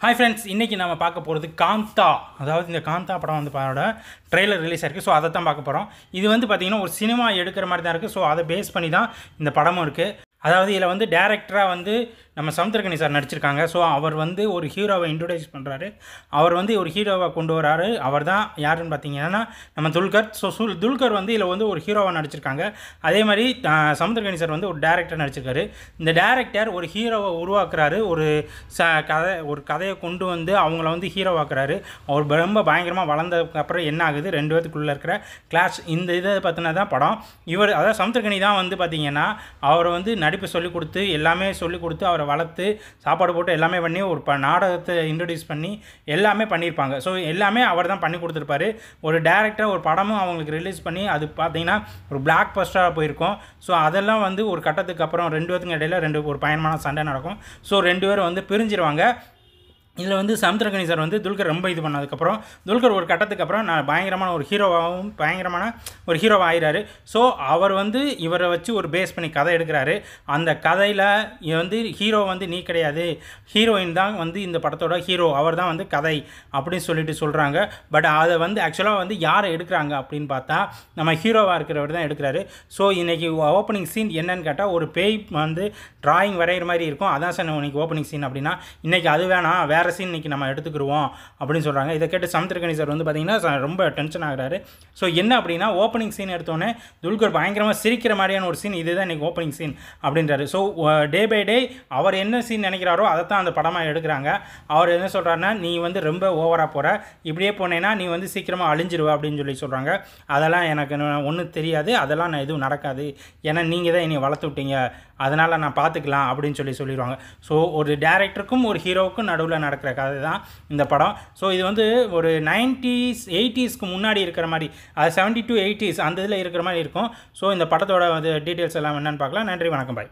Hi friends, இன்றைக்கி நம்ம பார்க்க போகிறது காந்தா. அதாவது இந்த காந்தா படம் வந்து ட்ரெய்லர் ரிலீஸ் ஆயிருக்கு. ஸோ அதை தான் பார்க்க போகிறோம். இது வந்து பார்த்திங்கன்னா ஒரு சினிமா எடுக்கிற மாதிரி தான் இருக்குது. ஸோ அதை பேஸ் பண்ணி தான் இந்த படமும் இருக்குது. அதாவது இதில் வந்து டேரக்டராக வந்து நம்ம சமுத்திரக்கனி சார் நடிச்சிருக்காங்க. ஸோ அவர் வந்து ஒரு ஹீரோவை இன்ட்ரடியூஸ் பண்ணுறாரு. அவர் வந்து ஒரு ஹீரோவை கொண்டு வராரு. அவர் தான் யாருன்னு பார்த்தீங்கன்னா நம்ம துல்கர். ஸோ துல்கர் வந்து இதில் வந்து ஒரு ஹீரோவாக நடிச்சிருக்காங்க. அதே மாதிரி சமுத்திரக்கனி சார் வந்து ஒரு டேரக்டர் நடிச்சிருக்காரு. இந்த டேரக்டர் ஒரு ஹீரோவை உருவாக்குறாரு. ஒரு கதையை கொண்டு வந்து அவங்கள வந்து ஹீரோவாக்குறாரு. அவர் ரொம்ப பயங்கரமாக வளர்ந்ததுக்கப்புறம் என்ன ஆகுது, ரெண்டு பேத்துக்குள்ளே இருக்கிற கிளாஷ், இந்த இதை பற்றின தான் படம். இவர் அதாவது சமுத்திரக்கனி தான் வந்து பார்த்திங்கன்னா அவரை வந்து நடிப்பு சொல்லிக் கொடுத்து எல்லாமே சொல்லிக் கொடுத்து அவரை வளர்த்து சாப்பாடு போட்டு எல்லாமே பண்ணி ஒரு நாடகத்தை இன்ட்ரடியூஸ் பண்ணி எல்லாமே பண்ணியிருப்பாங்க. ஸோ எல்லாமே அவர் தான் பண்ணி கொடுத்துருப்பாரு. ஒரு டேரக்டர் ஒரு படமும் அவங்களுக்கு ரிலீஸ் பண்ணி அது பார்த்தீங்கன்னா ஒரு பிளாக் பஸ்டராக போயிருக்கும். ஸோ அதெல்லாம் வந்து ஒரு கட்டத்துக்கு அப்புறம் ரெண்டு பேத்துக்கு இடையில ஒரு பயங்கரமான சண்டை நடக்கும். ஸோ ரெண்டு பேரும் வந்து பிரிஞ்சிருவாங்க. இதில் வந்து சமுத்திரக்கனி சார் வந்து துல்கர் ரொம்ப இது பண்ணதுக்கப்புறம் துல்கர் ஒரு கட்டத்துக்கு அப்புறம் நான் பயங்கரமான ஒரு ஹீரோவாக ஆகிறாரு. ஸோ அவர் வந்து இவரை வச்சு ஒரு பேஸ் பண்ணி கதை எடுக்கிறாரு. அந்த கதையில் வந்து ஹீரோ வந்து நீ கிடையாது, ஹீரோயின் தான் வந்து இந்த படத்தோட ஹீரோ, அவர் தான் வந்து கதை அப்படின்னு சொல்லிட்டு சொல்கிறாங்க. பட் அதை வந்து ஆக்சுவலாக வந்து யாரை எடுக்கிறாங்க அப்படின்னு பார்த்தா நம்ம ஹீரோவாக இருக்கிறவர் தான் எடுக்கிறாரு. ஸோ இன்றைக்கி ஓப்பனிங் சீன் என்னன்னு கேட்டால் ஒரு பேய் வந்து ட்ராயிங் வரைகிற மாதிரி இருக்கும். அதான் சார் இன்றைக்கி ஓப்பனிங் சீன் அப்படின்னா இன்றைக்கி அது வேணாம், வேறு சீன் இன்றைக்கி நம்ம எடுத்துக்கிடுவோம் அப்படின்னு சொல்கிறாங்க. இதை கேட்டு சமுத்திரக்கனி சார் வந்து பார்த்திங்கன்னா ரொம்ப டென்ஷன் ஆகிறாரு. ஸோ என்ன அப்படின்னா ஓப்பனிங் சீன் எடுத்தோன்னே துல்கர் பயங்கரமாக சிரிக்கிற மாதிரியான ஒரு சீன், இதுதான் இன்றைக்கி ஓப்பனிங் சீன் அப்படின்றாரு. ஸோ டே பை டே அவர் என்ன சீன் நினைக்கிறாரோ அதை தான் அந்த படமாக எடுக்கிறாங்க. அவர் என்ன சொல்கிறாருன்னா, நீ வந்து ரொம்ப ஓவராக போகிற, இப்படியே போனேன்னா நீ வந்து சீக்கிரமாக அழிஞ்சிருவ அப்படின்னு சொல்லி சொல்கிறாங்க. அதெல்லாம் எனக்கு ஒன்றும் தெரியாது, அதெல்லாம் நான் எதுவும் நடக்காது, ஏன்னா நீங்கள் தான் என்னை வளர்த்து விட்டீங்க, அதனால் நான் பார்த்துக்கலாம் அப்படின்னு சொல்லிடுவாங்க. ஸோ ஒரு டேரக்டருக்கும் ஒரு ஹீரோவுக்கும் நடுவில் நடக்கிற கதை தான் இந்த படம். ஸோ இது வந்து ஒரு 90s 80ஸ்க்கு முன்னாடி இருக்கிற மாதிரி, அது 70 to 80s அந்த இதில் இருக்கிற மாதிரி இருக்கும். ஸோ இந்த படத்தோட டீட்டெயில்ஸ் எல்லாம் என்னென்னு பார்க்கலாம். நன்றி, வணக்கம், பாய்.